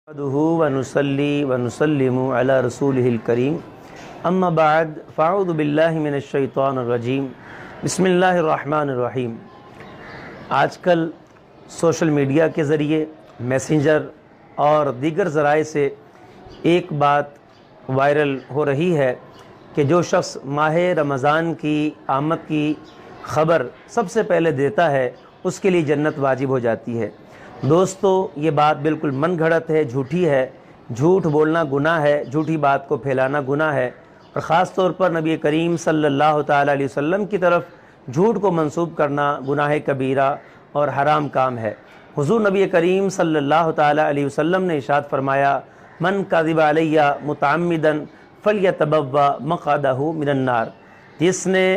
نحمده ونصلي ونسلم على رسوله الكريم اما بعد فاعوذ باللہ من الشیطان الرجیم بسم اللہ الرحمن الرحیم۔ آج کل سوشل میڈیا کے ذریعے میسنجر اور دیگر ذرائع سے ایک بات وائرل ہو رہی ہے کہ جو شخص ماہ رمضان کی آمد کی خبر سب سے پہلے دیتا ہے اس کے لیے جنت واجب ہو جاتی ہے۔ دوستو، یہ بات بالکل من گھڑت ہے، جھوٹی ہے۔ جھوٹ بولنا گناہ ہے، جھوٹی بات کو پھیلانا گناہ ہے، اور خاص طور پر نبی کریم صلی اللہ تعالیٰ علیہ وسلم کی طرف جھوٹ کو منسوب کرنا گناہ کبیرہ اور حرام کام ہے۔ حضور نبی کریم صلی اللہ تعالیٰ علیہ وسلم نے ارشاد فرمایا، من کذب علیہ متعمدا فلیتبوأ مقعدہ من النار۔ جس نے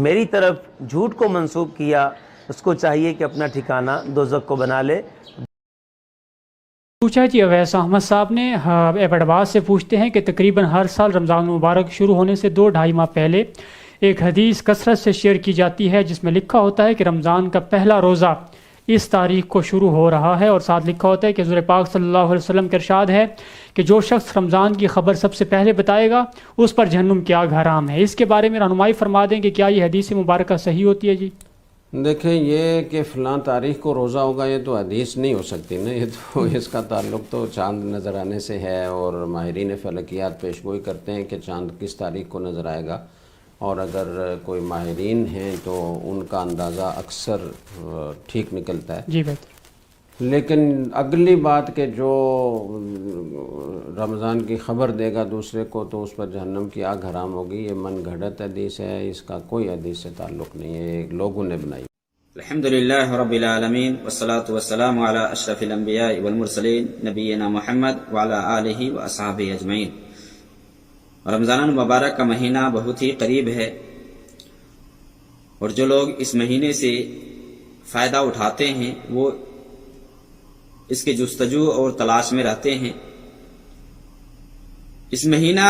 میری طرف جھوٹ کو منسوب کیا اس کو چاہیے کہ اپنا ٹھکانہ دوزخ کو بنا لے۔ پوچھا جی اویس احمد صاحب نے ایبٹ سے پوچھتے ہیں کہ تقریباً ہر سال رمضان مبارک شروع ہونے سے 2-2.5 ماہ پہلے ایک حدیث کثرت سے شیئر کی جاتی ہے جس میں لکھا ہوتا ہے کہ رمضان کا پہلا روزہ اس تاریخ کو شروع ہو رہا ہے، اور ساتھ لکھا ہوتا ہے کہ حضور پاک صلی اللہ علیہ وسلم کا ارشاد ہے کہ جو شخص رمضان کی خبر سب سے پہلے بتائے گا اس پر جہنم کی آگ حرام ہے۔ اس کے بارے میں رہنمائی فرما دیں کہ کیا یہ حدیث مبارکہ صحیح ہوتی ہے؟ جی دیکھیں، یہ کہ فلاں تاریخ کو روزہ ہوگا یہ تو حدیث نہیں ہو سکتی نا، یہ تو اس کا تعلق تو چاند نظر آنے سے ہے، اور ماہرین فلکیات پیشگوئی کرتے ہیں کہ چاند کس تاریخ کو نظر آئے گا، اور اگر کوئی ماہرین ہیں تو ان کا اندازہ اکثر ٹھیک نکلتا ہے۔ جی بہتر۔ لیکن اگلی بات کہ جو رمضان کی خبر دے گا دوسرے کو تو اس پر جہنم کی آگ حرام ہوگی، یہ من گھڑت حدیث ہے، اس کا کوئی حدیث سے تعلق نہیں ہے، یہ لوگوں نے بنائی۔ الحمدللہ رب العالمین والصلاة والسلام علی اشرف الانبیاء والمرسلین نبینا محمد وعلی آلہ واصحابہ اجمعین۔ رمضان المبارک کا مہینہ بہت ہی قریب ہے، اور جو لوگ اس مہینے سے فائدہ اٹھاتے ہیں وہ اس کے جستجو اور تلاش میں رہتے ہیں۔ اس مہینہ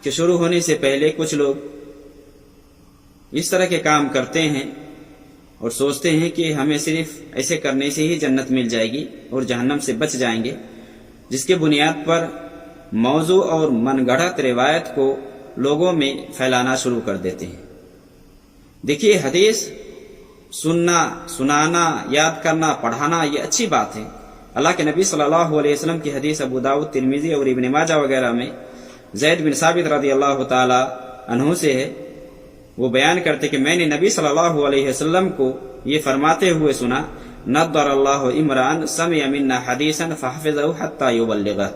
کے شروع ہونے سے پہلے کچھ لوگ اس طرح کے کام کرتے ہیں اور سوچتے ہیں کہ ہمیں صرف ایسے کرنے سے ہی جنت مل جائے گی اور جہنم سے بچ جائیں گے، جس کے بنیاد پر موضوع اور من گھڑت روایت کو لوگوں میں پھیلانا شروع کر دیتے ہیں۔ دیکھیے، حدیث سننا، سنانا، یاد کرنا، پڑھانا یہ اچھی بات ہے۔ اللہ کے نبی صلی اللہ علیہ وسلم کی حدیث ابو داؤد، ترمذی اور ابن ماجہ وغیرہ میں زید بن ثابت رضی اللہ تعالی عنہ سے ہے، وہ بیان کرتے کہ میں نے نبی صلی اللہ علیہ وسلم کو یہ فرماتے ہوئے سنا، نضر اللہ امران سمع منا حدیثا فحفظہ حتی یبلغہ،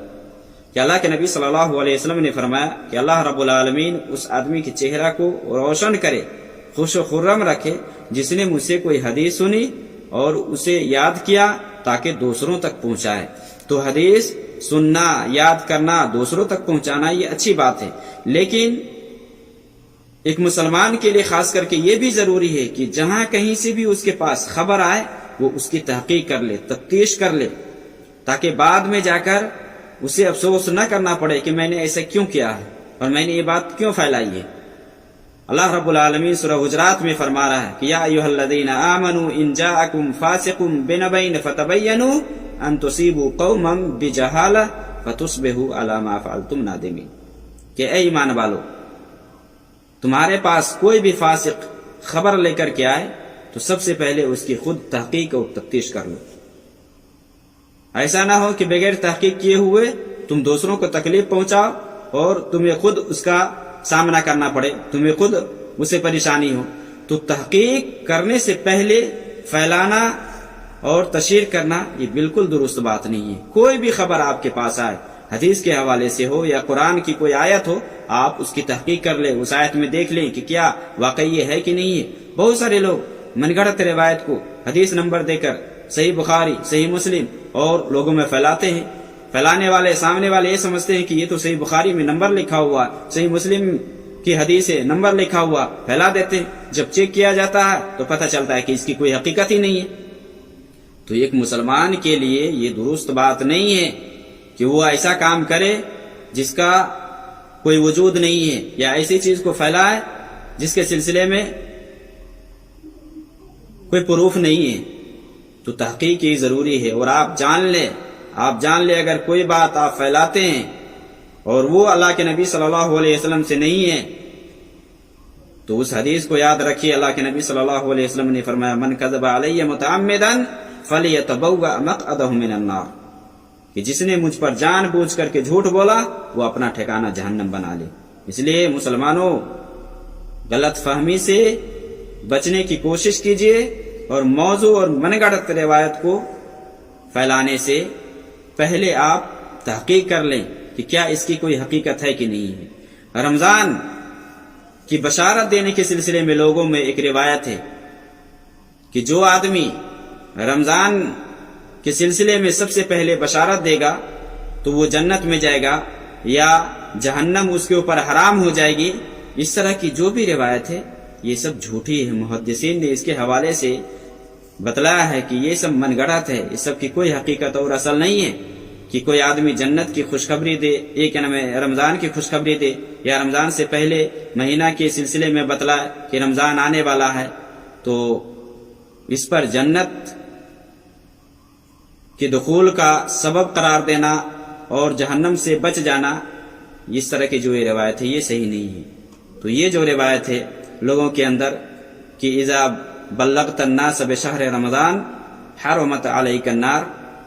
کہ اللہ کے نبی صلی اللہ علیہ وسلم نے فرمایا کہ اللہ رب العالمین اس آدمی کے چہرہ کو روشن کرے، خوش و خرم رکھے جس نے مجھ سے کوئی حدیث سنی اور اسے یاد کیا تاکہ دوسروں تک پہنچائے۔ تو حدیث سننا، یاد کرنا، دوسروں تک پہنچانا یہ اچھی بات ہے، لیکن ایک مسلمان کے لیے خاص کر کے یہ بھی ضروری ہے کہ جہاں کہیں سے بھی اس کے پاس خبر آئے وہ اس کی تحقیق کر لے، تفتیش کر لے، تاکہ بعد میں جا کر اسے افسوس نہ کرنا پڑے کہ میں نے ایسا کیوں کیا ہے اور میں نے یہ بات کیوں پھیلائی ہے۔ اللہ رب العالمین سورہ حجرات میں فرما رہا ہے کہ یا ایھا الذین آمنوا ان جاءکم فاسق بنبأ فتبینوا ان تصیبوا قوما بجہالہ فتصبحوا علی ما فعلتم نادمین، کہ اے ایمان والو، تمہارے پاس کوئی بھی فاسق خبر لے کر کے آئے تو سب سے پہلے اس کی خود تحقیق اور تفتیش کر لو۔ ایسا نہ ہو کہ بغیر تحقیق کیے ہوئے تم دوسروں کو تکلیف پہنچاؤ اور تمہیں خود اس کا سامنا کرنا پڑے، تمہیں خود اسے پریشانی ہو۔ تو تحقیق کرنے سے پہلے پھیلانا اور تشہیر کرنا یہ بالکل درست بات نہیں ہے۔ کوئی بھی خبر آپ کے پاس آئے، حدیث کے حوالے سے ہو یا قرآن کی کوئی آیت ہو، آپ اس کی تحقیق کر لیں، اس آیت میں دیکھ لیں کہ کیا واقعی یہ ہے کہ نہیں ہے۔ بہت سارے لوگ من گھڑت روایت کو حدیث نمبر دے کر صحیح بخاری، صحیح مسلم اور لوگوں میں پھیلاتے ہیں۔ پھیلانے والے، سامنے والے یہ سمجھتے ہیں کہ یہ تو صحیح بخاری میں نمبر لکھا ہوا، صحیح مسلم کی حدیث ہے، نمبر لکھا ہوا، پھیلا دیتے ہیں۔ جب چیک کیا جاتا ہے تو پتہ چلتا ہے کہ اس کی کوئی حقیقت ہی نہیں ہے۔ تو ایک مسلمان کے لیے یہ درست بات نہیں ہے کہ وہ ایسا کام کرے جس کا کوئی وجود نہیں ہے، یا ایسی چیز کو پھیلائے جس کے سلسلے میں کوئی پروف نہیں ہے۔ تو تحقیق یہ ضروری ہے، اور آپ جان لیں آپ جان لے اگر کوئی بات آپ پھیلاتے ہیں اور وہ اللہ کے نبی صلی اللہ علیہ وسلم سے نہیں ہے تو اس حدیث کو یاد رکھیے. اللہ کے نبی صلی اللہ علیہ وسلم نے فرمایا من کذب علی متعمدا فلیتبوأ مقعدہ من النار، کہ جس نے مجھ پر جان بوجھ کر کے جھوٹ بولا وہ اپنا ٹھکانہ جہنم بنا لے. اس لیے مسلمانوں غلط فہمی سے بچنے کی کوشش کیجیے اور موضوع اور من گھڑت روایت کو پھیلانے سے پہلے آپ تحقیق کر لیں کہ کیا اس کی کوئی حقیقت ہے کہ نہیں ہے. رمضان کی بشارت دینے کے سلسلے میں لوگوں میں ایک روایت ہے کہ جو آدمی رمضان کے سلسلے میں سب سے پہلے بشارت دے گا تو وہ جنت میں جائے گا یا جہنم اس کے اوپر حرام ہو جائے گی. اس طرح کی جو بھی روایت ہے یہ سب جھوٹی ہے. محدثین نے اس کے حوالے سے بتلایا ہے کہ یہ سب من گڑت ہے، اس سب کی کوئی حقیقت اور اصل نہیں ہے. کہ کوئی آدمی جنت کی خوشخبری دے، ایک رمضان کی خوشخبری دے یا رمضان سے پہلے مہینہ کے سلسلے میں بتلائے کہ رمضان آنے والا ہے تو اس پر جنت کے دخول کا سبب قرار دینا اور جہنم سے بچ جانا، اس طرح کی جو یہ روایت ہے یہ صحیح نہیں ہے. تو یہ جو روایت ہے لوگوں کے اندر کہ اذا بلغت الناس بشہر رمضان حرمت علیک النار،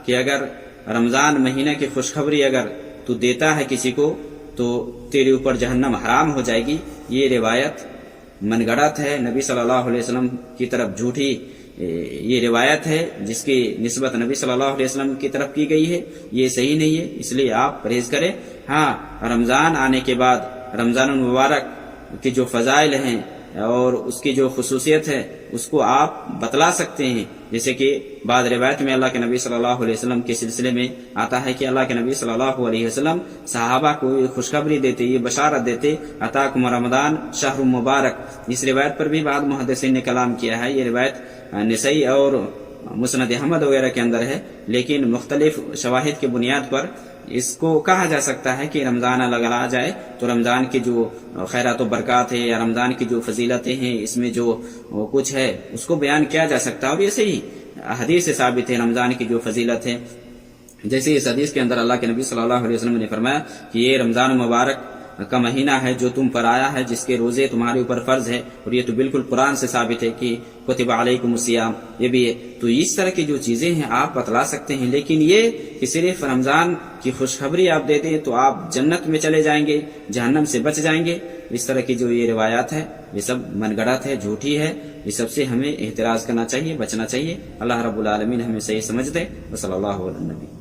کہ اگر رمضان مہینہ کی خوشخبری اگر تو دیتا ہے کسی کو تو تیرے اوپر جہنم حرام ہو جائے گی. یہ روایت من گڑت ہے، نبی صلی اللہ علیہ وسلم کی طرف جھوٹی یہ روایت ہے جس کی نسبت نبی صلی اللہ علیہ وسلم کی طرف کی گئی ہے، یہ صحیح نہیں ہے. اس لیے آپ پرہیز کریں. ہاں، رمضان آنے کے بعد رمضان المبارک کے جو فضائل ہیں اور اس کی جو خصوصیت ہے اس کو آپ بتلا سکتے ہیں. جیسے کہ بعض روایت میں اللہ کے نبی صلی اللہ علیہ وسلم کے سلسلے میں آتا ہے کہ اللہ کے نبی صلی اللہ علیہ وسلم صحابہ کو یہ خوشخبری دیتے، یہ بشارت دیتے اتاکم رمضان شہر مبارک. اس روایت پر بھی بعض محدثین نے کلام کیا ہے. یہ روایت نسائی اور مسند احمد وغیرہ کے اندر ہے، لیکن مختلف شواہد کے بنیاد پر اس کو کہا جا سکتا ہے کہ رمضان اگر آ جائے تو رمضان کی جو خیرات و برکات ہے یا رمضان کی جو فضیلتیں ہیں اس میں جو کچھ ہے اس کو بیان کیا جا سکتا ہے. اور یہ صحیح حدیث سے ثابت ہے رمضان کی جو فضیلت ہے. جیسے اس حدیث کے اندر اللہ کے نبی صلی اللہ علیہ وسلم نے فرمایا کہ یہ رمضان مبارک کا مہینہ ہے جو تم پر آیا ہے، جس کے روزے تمہارے اوپر فرض ہے. اور یہ تو بالکل قرآن سے ثابت ہے کہ کتب علیکم الصیام، یہ بھی ہے. تو اس طرح کی جو چیزیں ہیں آپ بتلا سکتے ہیں، لیکن یہ کہ صرف رمضان کی خوشخبری آپ دے دیں تو آپ جنت میں چلے جائیں گے، جہنم سے بچ جائیں گے. اس طرح کی جو یہ روایات ہے یہ سب من گڑت ہے، جھوٹی ہے. یہ سب سے ہمیں احتراز کرنا چاہیے، بچنا چاہیے. اللہ رب العالمین ہمیں صحیح سمجھ دے. وصلی اللہ علیہ وسلم.